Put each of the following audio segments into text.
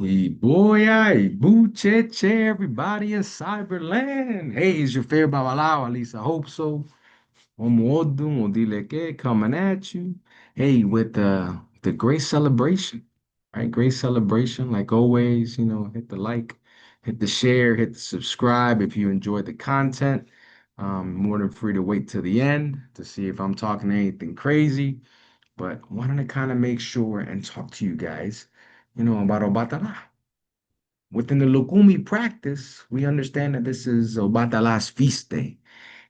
Boy, Bucheche, everybody in Cyberland. Hey, is your favorite Babalao? At least I hope so. Omodu, Modileke coming at you. Hey, with the great celebration, right? Great celebration, like always. Hit the like, hit the share, hit the subscribe if you enjoyed the content. More than free to wait to the end to see if I'm talking anything crazy. But wanted to kind of make sure and talk to you guys, about Obatala. Within the Lukumi practice, we understand that this is Obatala's feast day.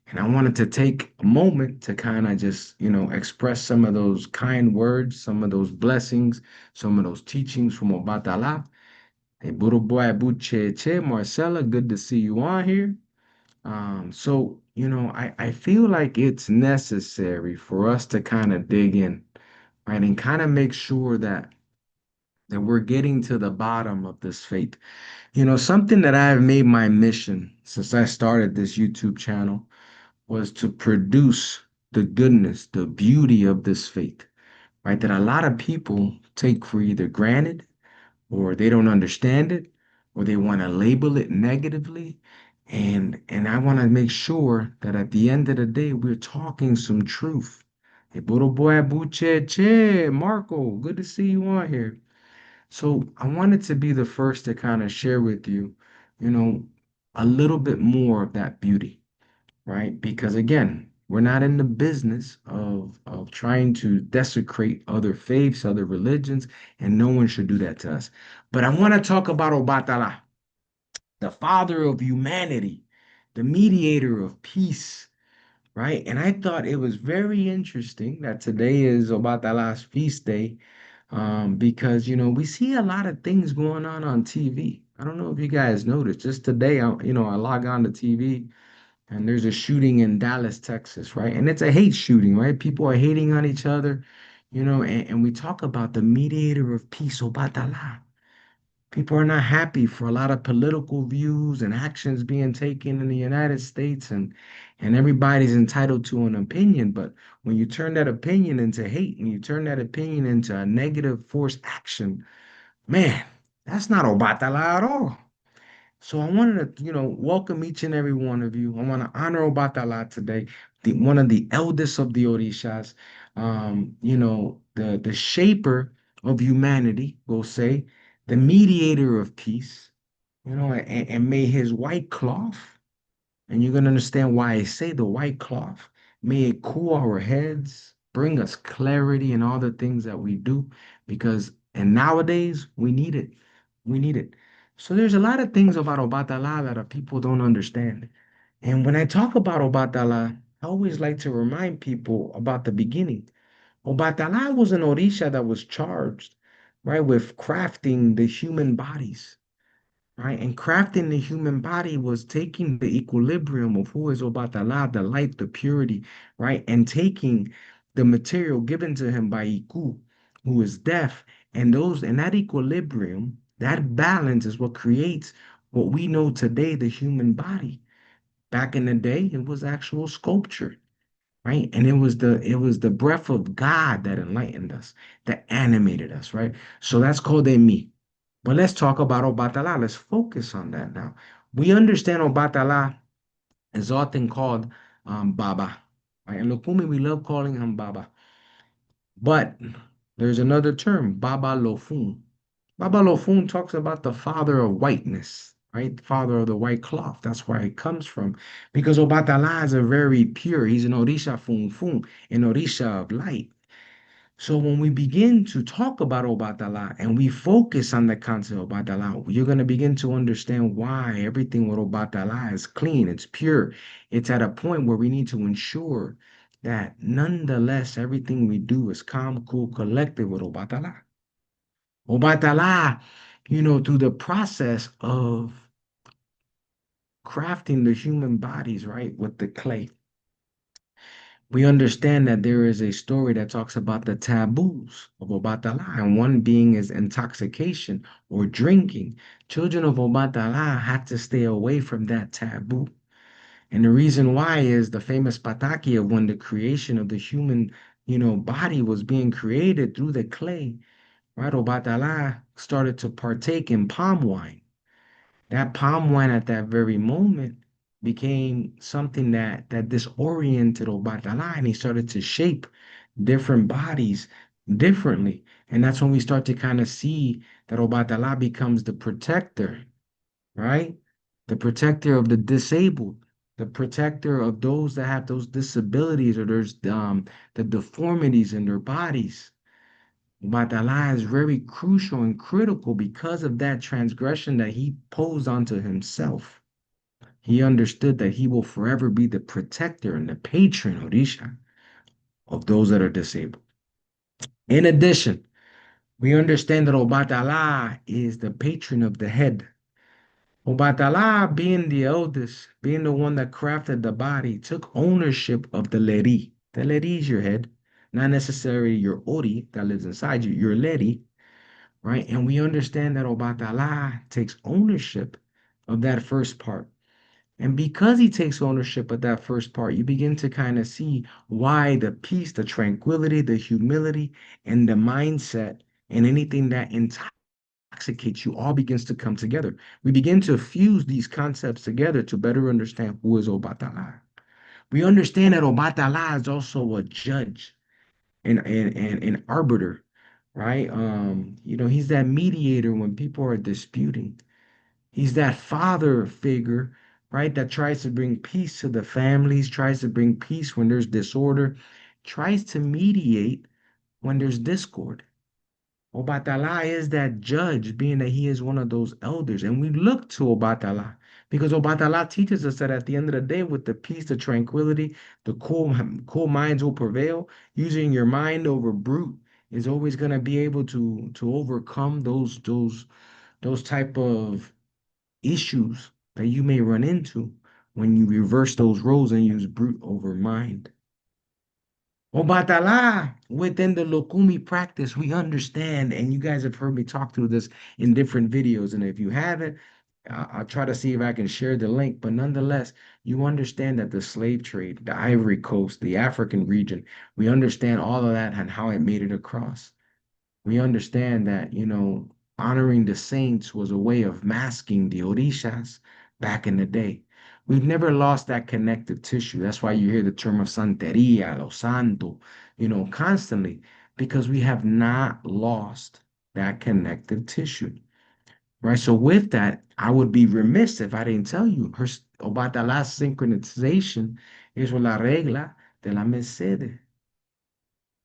And I wanted to take a moment to kind of just, express some of those kind words, some of those blessings, some of those teachings from Obatala. Hey, Boy Buche Che, Marcella, good to see you on here. I feel like it's necessary for us to kind of dig in, right, and kind of make sure that we're getting to the bottom of this faith. Something that I've made my mission since I started this YouTube channel was to produce the goodness, the beauty of this faith, right? That a lot of people take for either granted or they don't understand it or they want to label it negatively. And I want to make sure that at the end of the day, we're talking some truth. Hey, Bodo boy, Buche, Che, Marco, good to see you on here. So I wanted to be the first to kind of share with you, you know, a little bit more of that beauty, right? Because again, we're not in the business of trying to desecrate other faiths, other religions, and no one should do that to us. But I want to talk about Obatala, the father of humanity, the mediator of peace, right? And I thought it was very interesting that today is Obatala's feast day, because we see a lot of things going on TV. I don't know if you guys noticed. Just today, I log on to TV and there's a shooting in Dallas, Texas, right? And it's a hate shooting, right? People are hating on each other, and we talk about the mediator of peace, Obatala. People are not happy for a lot of political views and actions being taken in the United States, and everybody's entitled to an opinion. But when you turn that opinion into hate and you turn that opinion into a negative force action, man, that's not Obatala at all. So I wanted to, welcome each and every one of you. I want to honor Obatala today, one of the eldest of the Orishas, the shaper of humanity, we'll say, the mediator of peace, and may his white cloth, and you're going to understand why I say the white cloth, may it cool our heads, bring us clarity in all the things that we do, because, and nowadays, we need it. We need it. So there's a lot of things about Obatala that people don't understand. And when I talk about Obatala, I always like to remind people about the beginning. Obatala was an Orisha that was charged, right, with crafting the human bodies, right? And crafting the human body was taking the equilibrium of who is Obatala, the light, the purity, right? And taking the material given to him by Iku, who is death, and that equilibrium, that balance is what creates what we know today, the human body. Back in the day, it was actual sculpture, right? And it was the breath of God that enlightened us, that animated us, right? So that's called a me. But let's talk about Obatala. Let's focus on that now. We understand Obatala is often called Baba, right? And Lukumi, we love calling him Baba. But there's another term, Baba Lofun. Baba Lofun talks about the father of whiteness, right? Father of the white cloth. That's where it comes from. Because Obatala is a very pure, he's an Orisha Fun Fun, an Orisha of light. So when we begin to talk about Obatala and we focus on the concept of Obatala, you're going to begin to understand why everything with Obatala is clean, it's pure. It's at a point where we need to ensure that nonetheless everything we do is calm, cool, collected with Obatala. Obatala, through the process of crafting the human bodies, right, with the clay. We understand that there is a story that talks about the taboos of Obatala, and one being is intoxication or drinking. Children of Obatala had to stay away from that taboo. And the reason why is the famous Pataki of when the creation of the human, body was being created through the clay. right? Obatala started to partake in palm wine. That palm wine at that very moment became something that disoriented Obatala, and he started to shape different bodies differently. And that's when we start to kind of see that Obatala becomes the protector, right? The protector of the disabled, the protector of those that have those disabilities or there's the deformities in their bodies. Batala is very crucial and critical because of that transgression that he posed onto himself. He understood that he will forever be the protector and the patron, Orisha, of those that are disabled. In addition, we understand that Obatala is the patron of the head. Obatala, being the eldest, being the one that crafted the body, took ownership of the leri. The leri is your head, not necessarily your ori that lives inside you, your leri, right? And we understand that Obatala takes ownership of that first part. And because he takes ownership of that first part, you begin to kind of see why the peace, the tranquility, the humility, and the mindset, and anything that intoxicates you all begins to come together. We begin to fuse these concepts together to better understand who is Obatala. We understand that Obatala is also a judge and an arbiter, right? He's that mediator when people are disputing. He's that father figure, right? That tries to bring peace to the families, tries to bring peace when there's disorder, tries to mediate when there's discord. Obatala is that judge, being that he is one of those elders. And we look to Obatala because Obatala teaches us that at the end of the day, with the peace, the tranquility, the cool minds will prevail. Using your mind over brute is always going to be able to overcome those type of issues that you may run into when you reverse those roles and use brute over mind. Obatala, within the Lokumi practice, we understand, and you guys have heard me talk through this in different videos. And if you haven't, I'll try to see if I can share the link. But nonetheless, you understand that the slave trade, the Ivory Coast, the African region, we understand all of that and how it made it across. We understand that, honoring the saints was a way of masking the orishas back in the day. We've never lost that connective tissue. That's why you hear the term of Santeria, Lo Santo, constantly, because we have not lost that connective tissue, right? So with that, I would be remiss if I didn't tell you about the last synchronization is la regla de la Merced,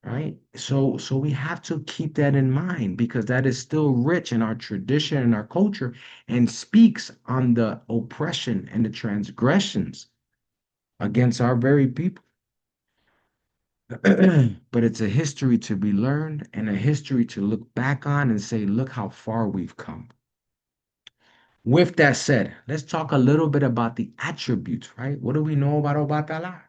right? So we have to keep that in mind because that is still rich in our tradition and our culture and speaks on the oppression and the transgressions against our very people. But it's a history to be learned and a history to look back on and say, look how far we've come. With that said, let's talk a little bit about the attributes, right? What do we know about Obatala?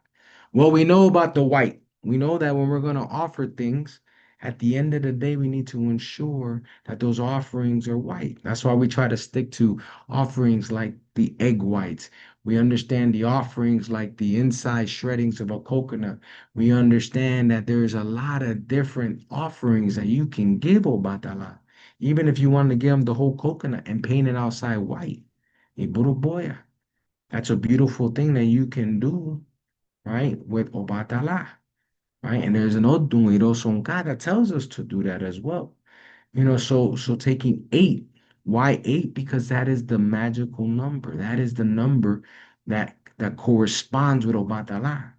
Well, we know about the white. We know that when we're going to offer things, at the end of the day, we need to ensure that those offerings are white. That's why we try to stick to offerings like the egg whites. We understand the offerings like the inside shreddings of a coconut. We understand that there's a lot of different offerings that you can give Obatala. Even if you want to give them the whole coconut and paint it outside white. Iburuboya. That's a beautiful thing that you can do, right, with Obatala, right? And there's an Odun Sonka that tells us to do that as well. So taking eight, why eight? Because that is the magical number. That is the number that corresponds with Obatala.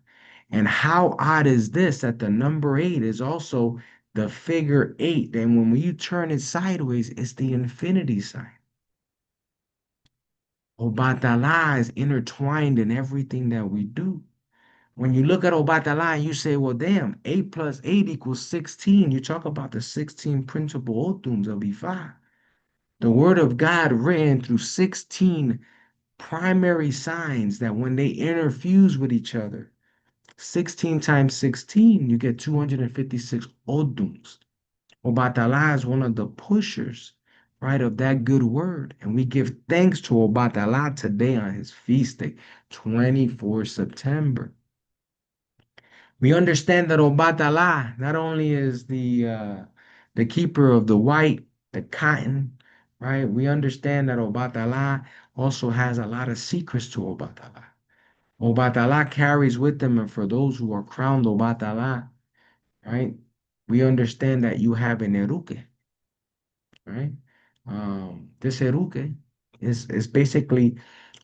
And how odd is this that the number eight is also the figure eight? And when you turn it sideways, it's the infinity sign. Obatala is intertwined in everything that we do. When you look at Obatala and you say, well, damn, 8 plus 8 equals 16. You talk about the 16 principal Otuns of Ifa. The word of God written through 16 primary signs that when they interfuse with each other, 16 times 16, you get 256 Oduns. Obatala is one of the pushers, right, of that good word. And we give thanks to Obatala today on his feast day, 24 September. We understand that Obatala not only is the keeper of the white, the cotton, right? We understand that Obatala also has a lot of secrets to Obatala. Obatala carries with them, and for those who are crowned Obatala, right? We understand that you have an eruke, right? This eruke is basically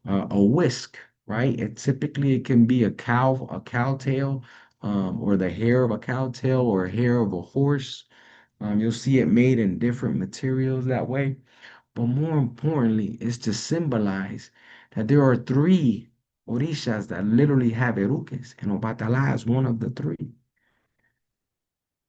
a whisk, right? It can be a cow tail, or the hair of a cow tail, or hair of a horse. You'll see it made in different materials that way. But more importantly, is to symbolize that there are three orishas that literally have erukes, and Obatala is one of the three.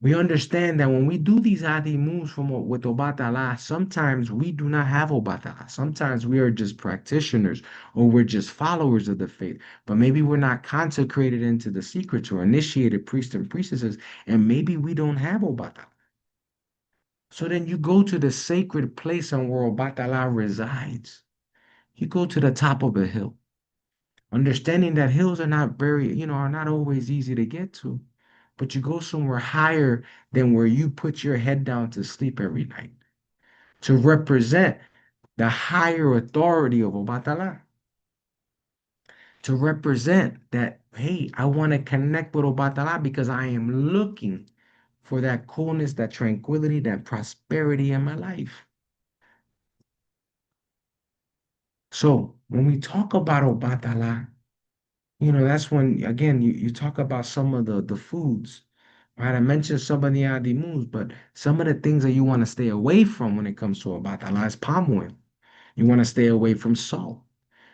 We understand that when we do these adi moves with Obatala, sometimes we do not have Obatala. Sometimes we are just practitioners, or we're just followers of the faith. But maybe we're not consecrated into the secrets or initiated priests and priestesses, and maybe we don't have Obatala. So then you go to the sacred place on where Obatala resides. You go to the top of a hill, understanding that hills are not are not always easy to get to, but you go somewhere higher than where you put your head down to sleep every night to represent the higher authority of Obatala, to represent that, hey, I want to connect with Obatala because I am looking for that coolness, that tranquility, that prosperity in my life. So when we talk about Obatala, that's when, again, you talk about some of the foods, right? I mentioned some of the adimus, but some of the things that you want to stay away from when it comes to Obatala is palm oil. You want to stay away from salt.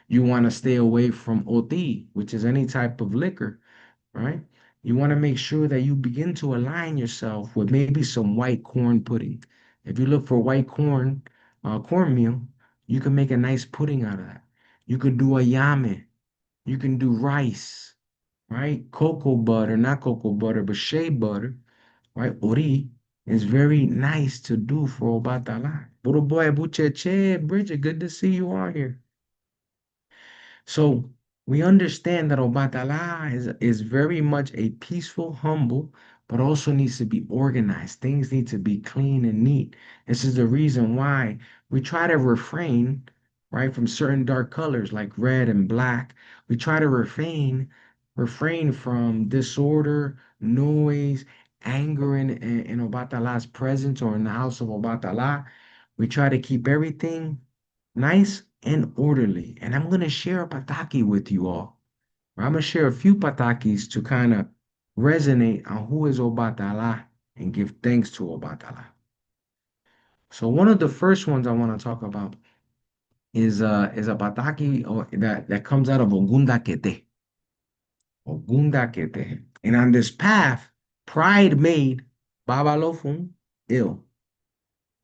You want to stay away from oti, which is any type of liquor, right? You want to make sure that you begin to align yourself with maybe some white corn pudding. If you look for white cornmeal, you can make a nice pudding out of that. You could do a yame. You can do rice, right? Cocoa butter, not cocoa butter, but shea butter, right? Ori is very nice to do for Obatala. Little boy, Bucheche, Bridget, good to see you on here. So we understand that Obatala is very much a peaceful, humble, but also needs to be organized. Things need to be clean and neat. This is the reason why we try to refrain, right, from certain dark colors like red and black. We try to refrain from disorder, noise, anger in Obatala's presence or in the house of Obatala. We try to keep everything nice and orderly. And I'm going to share a pataki with you all. I'm going to share a few patakis to kind of resonate on who is Obatala and give thanks to Obatala. So one of the first ones I want to talk about is a pataki that comes out of Ogunda Kete. Ogunda Kete. And on this path, pride made Babalofun ill.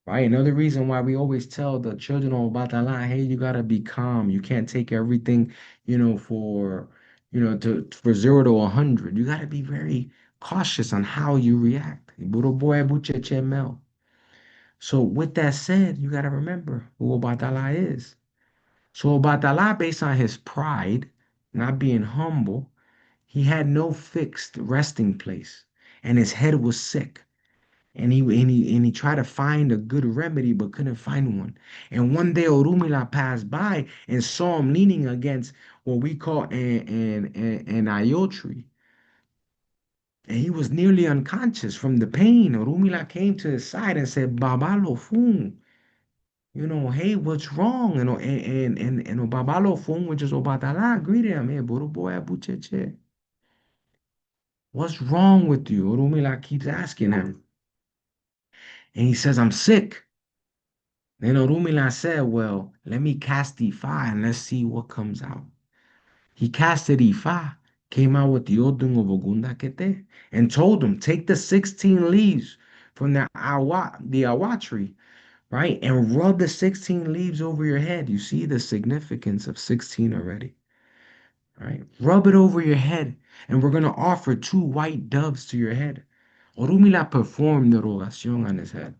Right. Another reason why we always tell the children on Obatala, hey, you gotta be calm. You can't take everything, for 0 to 100. You gotta be very cautious on how you react. So with that said, you gotta remember who Obatala is. So Obatala, based on his pride, not being humble, he had no fixed resting place, and his head was sick. And he tried to find a good remedy but couldn't find one. And one day Orunmila passed by and saw him leaning against what we call an ayo tree. And he was nearly unconscious from the pain. Orunmila came to his side and said, Babalo Fun, hey, what's wrong? And Babalo Fun, which is Obatala, greeted him, hey, Buru boy, Abucheche. What's wrong with you? Orunmila keeps asking him. And he says, I'm sick. Then Orunmila said, well, let me cast Ifa and let's see what comes out. He casted Ifa, came out with the Odun of Ogunda Kete, and told him, take the 16 leaves from the awa tree, right? And rub the 16 leaves over your head. You see the significance of 16 already, right? Rub it over your head, and we're going to offer 2 white doves to your head. Orunmila performed the rogación on his head.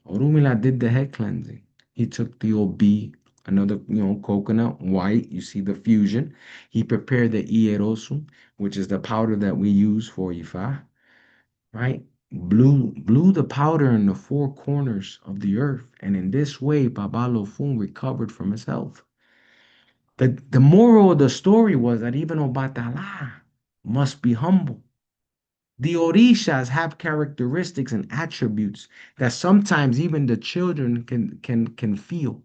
Orunmila did the head cleansing. He took the obi, another, coconut, white. You see the fusion. He prepared the ierosu, which is the powder that we use for ifa, right? blew the powder in the four corners of the earth, and in this way, Baba Lofun recovered from his health. The moral of the story was that even Obatala must be humble. The Orishas have characteristics and attributes that sometimes even the children can feel.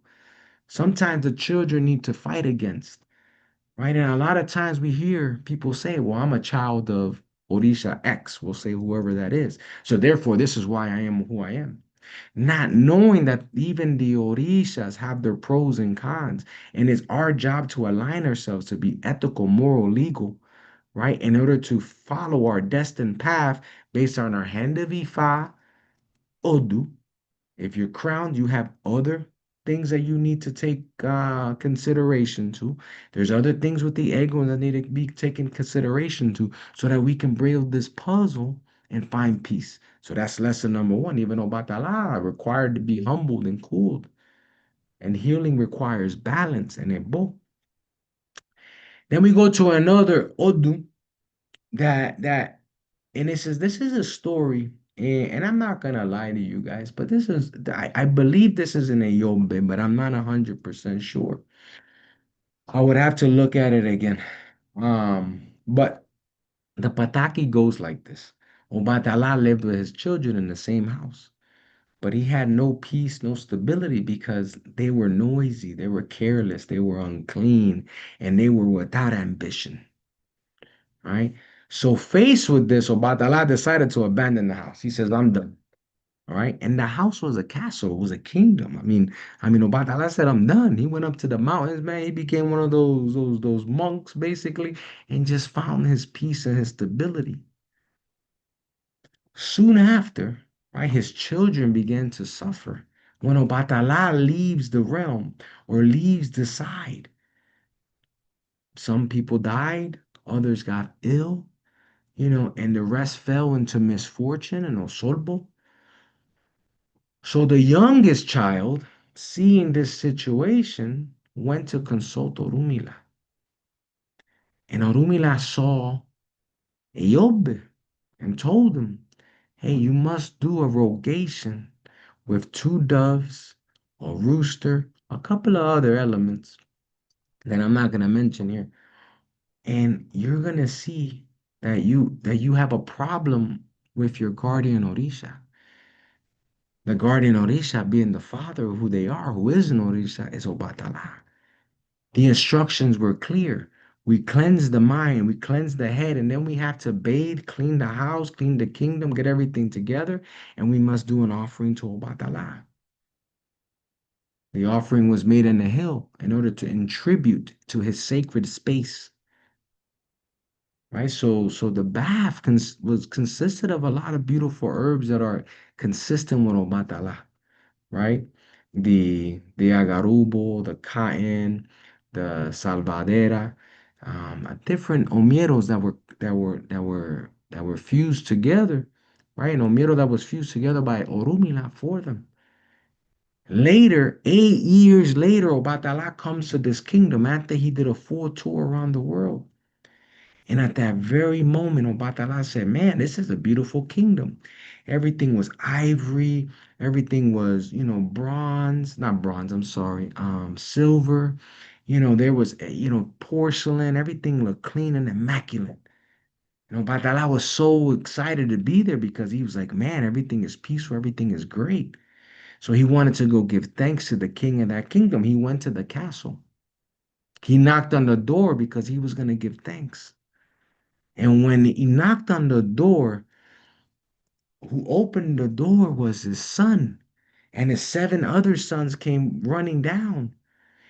Sometimes the children need to fight against, right? And a lot of times we hear people say, well, I'm a child of Orisha X, we'll say whoever that is. So therefore, this is why I am who I am. Not knowing that even the Orishas have their pros and cons. And it's our job to align ourselves to be ethical, moral, legal, right? In order to follow our destined path based on our hand of Ifa, Odu. If you're crowned, you have other things that you need to take consideration to. There's other things with the ego that need to be taken consideration to so that we can build this puzzle and find peace. So that's lesson number one. Even Obatala required to be humbled and cooled. And healing requires balance and ebo. Then we go to another Odu that and it says this is a story, and I'm not gonna lie to you guys, but this is I believe this is in a Yombe, but I'm not 100% sure. I would have to look at it again. But the Pataki goes like this. Obatala lived with his children in the same house, but he had no peace, no stability because they were noisy, they were careless, they were unclean, and they were without ambition. Right? So faced with this, Obatala decided to abandon the house. He says, I'm done. All right. And the house was a castle, it was a kingdom. I mean, Obatala said, I'm done. He went up to the mountains, man. He became one of those monks, basically, and just found his peace and his stability. Soon after, right, his children began to suffer. When Obatala leaves the realm or leaves the side, some people died, others got ill, and the rest fell into misfortune and osorbo. So the youngest child, seeing this situation, went to consult Orunmila. And Orunmila saw Eyob and told him, hey, you must do a rogation with two doves, a rooster, a couple of other elements that I'm not going to mention here. And you're going to see that you have a problem with your guardian Orisha. The guardian Orisha being the father of who they are, who is an Orisha, is Obatala. The instructions were clear. We cleanse the mind, we cleanse the head, and then we have to bathe, clean the house, clean the kingdom, get everything together, and we must do an offering to Obatala. The offering was made on the hill in order to contribute to his sacred space. Right, so the bath was consisted of a lot of beautiful herbs that are consistent with Obatala, right? The agarubo, the cotton, the salvadera, different omieros that were fused together, right? An omiero that was fused together by Orunmila for them. Later, 8 years later, Obatala comes to this kingdom after he did a full tour around the world. And at that very moment, Obatala said, man, this is a beautiful kingdom. Everything was ivory. Everything was, bronze, not bronze, I'm sorry, silver. There was, porcelain. Everything looked clean and immaculate. Obatala was so excited to be there because he was like, man, everything is peaceful. Everything is great. So he wanted to go give thanks to the king of that kingdom. He went to the castle. He knocked on the door because he was going to give thanks. And when he knocked on the door, who opened the door was his son. And his seven other sons came running down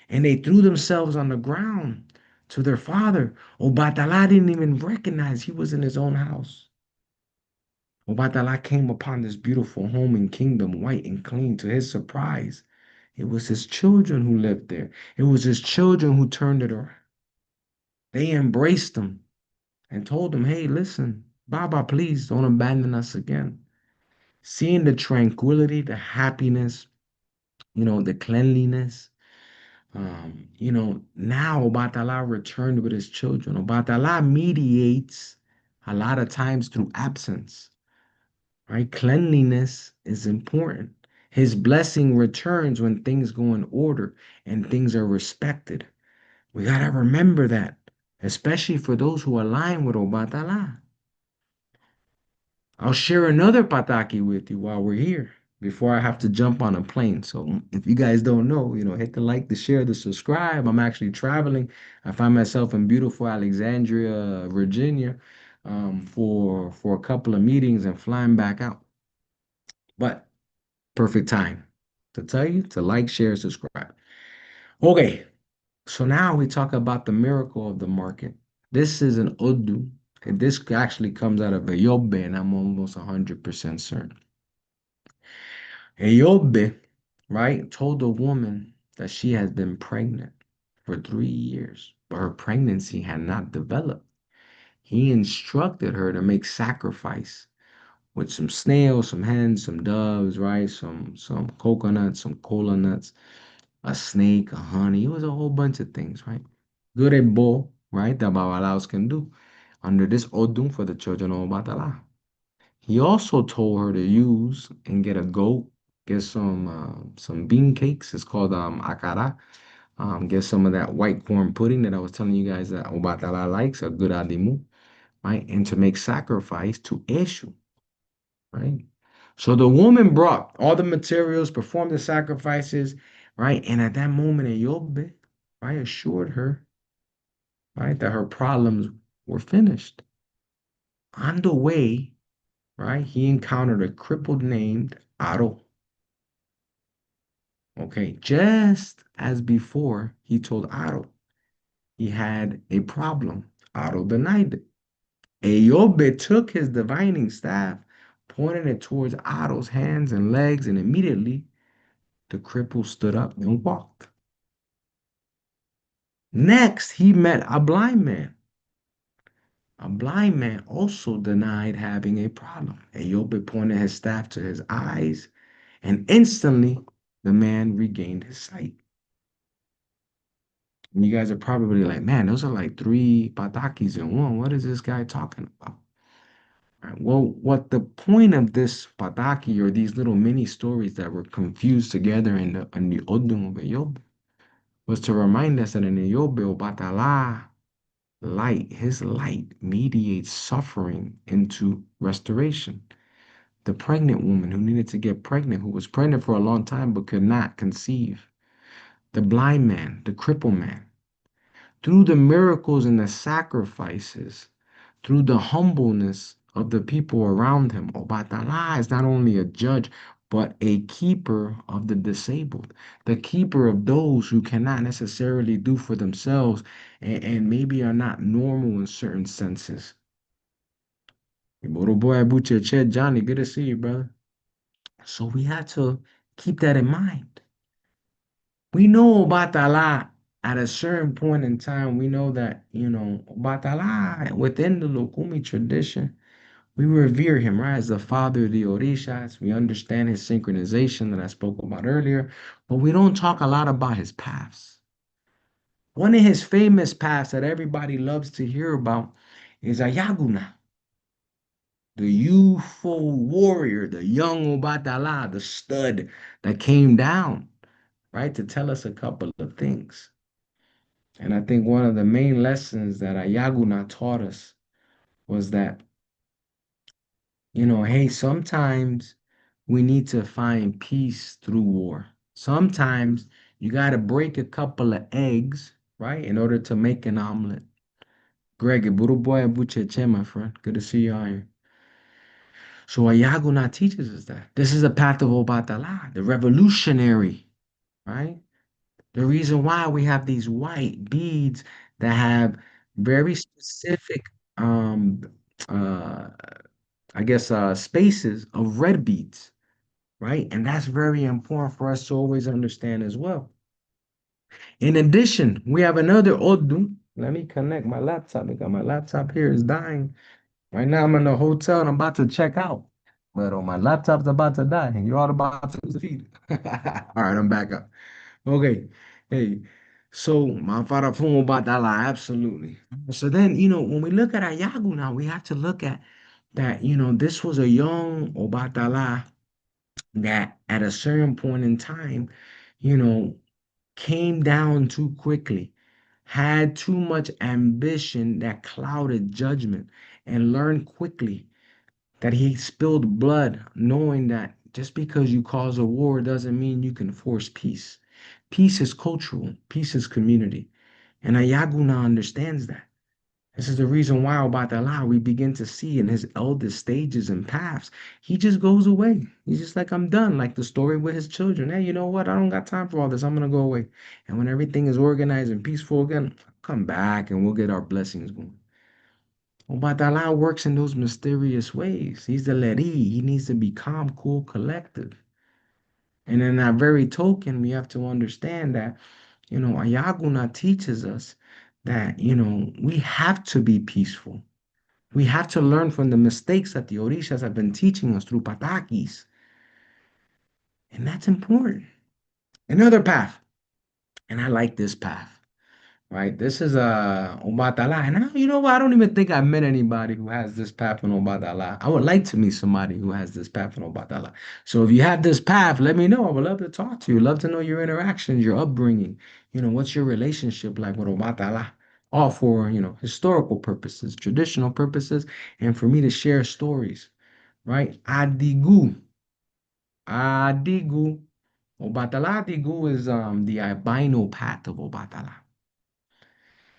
and they threw themselves on the ground to their father. Obatala didn't even recognize he was in his own house. Obatala came upon this beautiful home and kingdom, white and clean. To his surprise, it was his children who lived there. It was his children who turned it around. They embraced him and told him, hey, listen, Baba, please don't abandon us again. Seeing the tranquility, the happiness, the cleanliness, now Obatala returned with his children. Obatala mediates a lot of times through absence, right? Cleanliness is important. His blessing returns when things go in order and things are respected. We got to remember that, especially for those who align with Obatala. I'll share another pataki with you while we're here before I have to jump on a plane. So if you guys don't know, hit the like, the share, the subscribe. I'm actually traveling. I find myself in beautiful Alexandria, Virginia, for a couple of meetings and flying back out. But perfect time to tell you to like, share, subscribe. Okay, so now we talk about the miracle of the market. This is an Odu, and this actually comes out of a Yobe, and I'm almost 100% certain. Eyobe, right, told the woman that she has been pregnant for 3 years, but her pregnancy had not developed. He instructed her to make sacrifice with some snails, some hens, some doves, right, some coconuts, some cola nuts, a snake, a honey. It was a whole bunch of things, right? Good and bull, right? That Babalaos can do under this Odun for the children of Obatala. He also told her to use and get a goat, get some bean cakes. It's called akara. Get some of that white corn pudding that I was telling you guys that Obatala likes, a good adimu, right? And to make sacrifice to Eshu, right? So the woman brought all the materials, performed the sacrifices, right? And at that moment, Eyobe, right, assured her, right, that her problems were finished. On the way, right, he encountered a crippled named Aro. Okay, just as before, he told Aro he had a problem. Aro denied it. Eyobe took his divining staff, pointed it towards Aro's hands and legs, and immediately the cripple stood up and walked. Next, he met a blind man. A blind man also denied having a problem. Eyobe pointed his staff to his eyes, and instantly the man regained his sight. And you guys are probably like, man, those are like three patakis in one. What is this guy talking about? Right, well, what the point of this pataki or these little mini stories that were confused together in the Odun of Eyobe was to remind us that in Eyobe, Obatala, light, his light mediates suffering into restoration. The pregnant woman who needed to get pregnant, who was pregnant for a long time but could not conceive. The blind man, the crippled man. Through the miracles and the sacrifices, through the humbleness of the people around him, Obatala is not only a judge, but a keeper of the disabled, the keeper of those who cannot necessarily do for themselves and maybe are not normal in certain senses. Little boy, Abuche Chet, Johnny, good to see you, brother. So we have to keep that in mind. We know Obatala at a certain point in time, we know that, Obatala within the Lukumi tradition, we revere him, right, as the father of the Orishas. We understand his synchronization that I spoke about earlier, but we don't talk a lot about his paths. One of his famous paths that everybody loves to hear about is Ayaguna, the youthful warrior, the young Obatala, the stud that came down, right, to tell us a couple of things. And I think one of the main lessons that Ayaguna taught us was that, hey, sometimes we need to find peace through war. Sometimes you got to break a couple of eggs, right, in order to make an omelet. Greg, boy, my friend. Good to see you on here. So Ayaguna teaches us that. This is the path of Obatala, the revolutionary, right? The reason why we have these white beads that have very specific, um, uh, I guess, spaces of red beads, right? And that's very important for us to always understand as well. In addition, we have another Odu. Let me connect my laptop because my laptop here is dying. Right now, I'm in the hotel and I'm about to check out. But my laptop's about to die and you're all about to lose the feed. All right, I'm back up. Okay. Hey, so my father phone about that lie, absolutely. So then, when we look at Ayagu now, we have to look at that, this was a young Obatala that at a certain point in time, you know, came down too quickly, had too much ambition that clouded judgment, and learned quickly that he spilled blood, knowing that just because you cause a war doesn't mean you can force peace. Peace is cultural, peace is community. And Ayaguna understands that. This is the reason why Obatala, we begin to see in his eldest stages and paths, he just goes away. He's just like, I'm done. Like the story with his children. Hey, you know what? I don't got time for all this. I'm going to go away. And when everything is organized and peaceful again, come back and we'll get our blessings going. Obatala works in those mysterious ways. He's the Leri. He needs to be calm, cool, collective. And in that very token, we have to understand that, Ayaguna teaches us that, we have to be peaceful. We have to learn from the mistakes that the Orishas have been teaching us through patakis. And that's important. Another path, and I like this path, right? This is Obatala. And you know what? I don't even think I've met anybody who has this path in Obatala. I would like to meet somebody who has this path in Obatala. So if you have this path, let me know. I would love to talk to you. Love to know your interactions, your upbringing. What's your relationship like with Obatala? All for, historical purposes, traditional purposes, and for me to share stories, right? Adigu. Adigu. Obatala Adigu is the albino path of Obatala.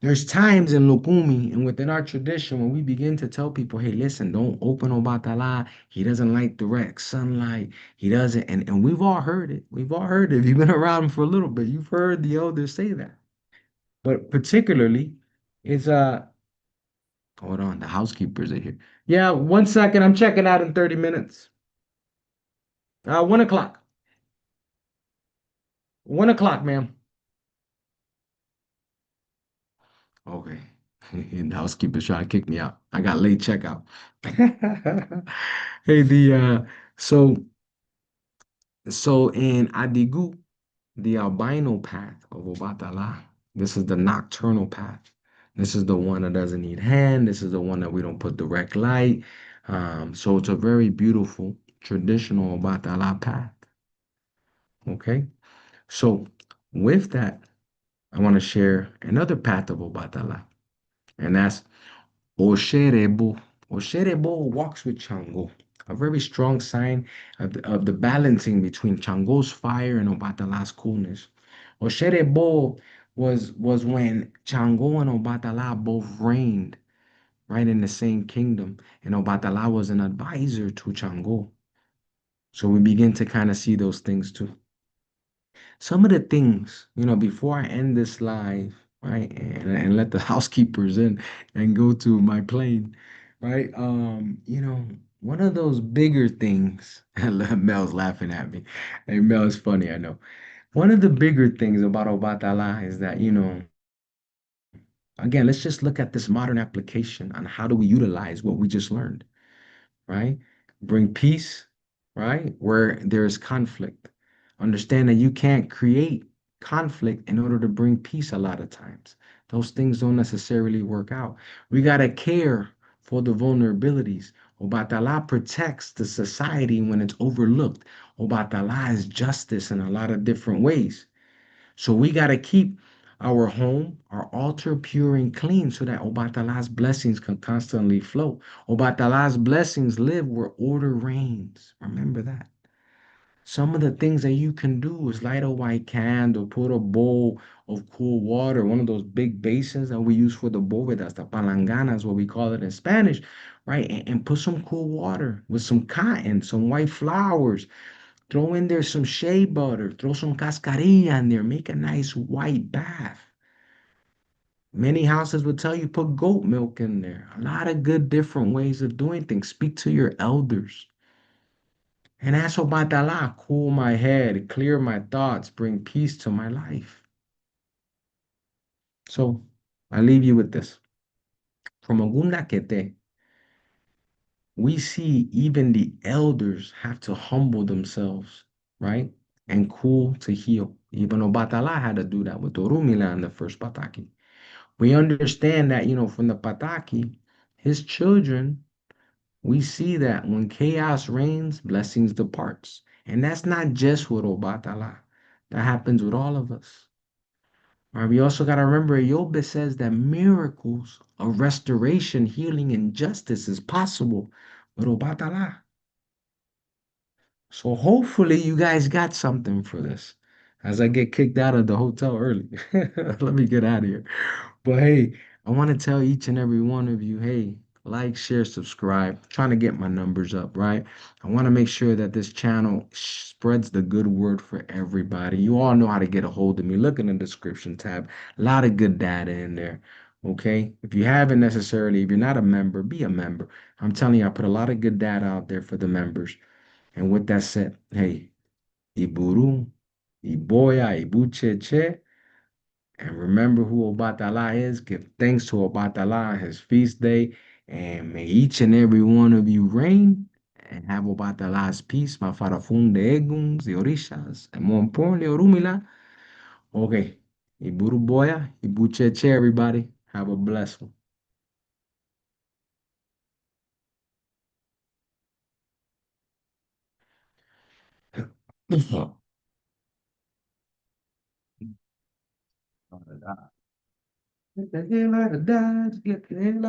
There's times in Lukumi and within our tradition when we begin to tell people, hey, listen, don't open Obatala. He doesn't like direct sunlight. He doesn't. And we've all heard it. We've all heard it. If you've been around for a little bit, you've heard the elders say that. But particularly, it's hold on, the housekeepers are here. Yeah, 1 second. I'm checking out in 30 minutes. 1 o'clock. 1 o'clock, ma'am. Okay. And the housekeeper's trying to kick me out. I got late checkout. Hey, so so in Adigu, the albino path of Obatala, this is the nocturnal path. This is the one that doesn't need hand. This is the one that we don't put direct light. So it's a very beautiful traditional Obatala path. Okay. So with that, I want to share another path of Obatala, and that's Osherebo. Osherebo walks with Chango, a very strong sign of the balancing between Chango's fire and Obatala's coolness. Osherebo was when Chango and Obatala both reigned right in the same kingdom, and Obatala was an advisor to Chango. So we begin to kind of see those things too. Some of the things, before I end this live, right, and let the housekeepers in and go to my plane, right? One of those bigger things, Mel's laughing at me. Hey, Mel is funny, I know. One of the bigger things about Obatala is that, again, let's just look at this modern application on how do we utilize what we just learned, right? Bring peace, right? Where there's conflict. Understand that you can't create conflict in order to bring peace a lot of times. Those things don't necessarily work out. We got to care for the vulnerabilities. Obatala protects the society when it's overlooked. Obatala is justice in a lot of different ways. So we got to keep our home, our altar pure and clean so that Obatala's blessings can constantly flow. Obatala's blessings live where order reigns. Remember that. Some of the things that you can do is light a white candle, put a bowl of cool water, one of those big basins that we use for the bóvedas, the palanganas, what we call it in Spanish, right? And put some cool water with some cotton, some white flowers. Throw in there some shea butter, throw some cascarilla in there, make a nice white bath. Many houses will tell you put goat milk in there. A lot of good different ways of doing things. Speak to your elders. And ask Obatala, cool my head, clear my thoughts, bring peace to my life. So I leave you with this. From Ogunda Kete, we see even the elders have to humble themselves, right? And cool to heal. Even Obatala had to do that with Orunmila in the first Pataki. We understand that, from the Pataki, his children we see that when chaos reigns, blessings departs. And that's not just with Obatala. That happens with all of us. All right, we also got to remember, Yoba says that miracles of restoration, healing, and justice is possible with Obatala. So hopefully you guys got something for this. As I get kicked out of the hotel early. Let me get out of here. But hey, I want to tell each and every one of you, hey, like, share, subscribe. Trying to get my numbers up, right? I want to make sure that this channel spreads the good word for everybody. You all know how to get a hold of me. Look in the description tab. A lot of good data in there. Okay. If you haven't necessarily, if you're not a member, be a member. I'm telling you, I put a lot of good data out there for the members. And with that said, hey, Iburu, Iboya, Ibucheche, and remember who Obatala is. Give thanks to Obatala on his feast day. And may each and every one of you reign and have Obatala's peace. Mafarafunde eguns, the orishas, and more importantly, Orunmila. Okay. Iburu Boya, Ibucheche, everybody. Have a blessed one. Get the hell out of Dodge. Get the hell out.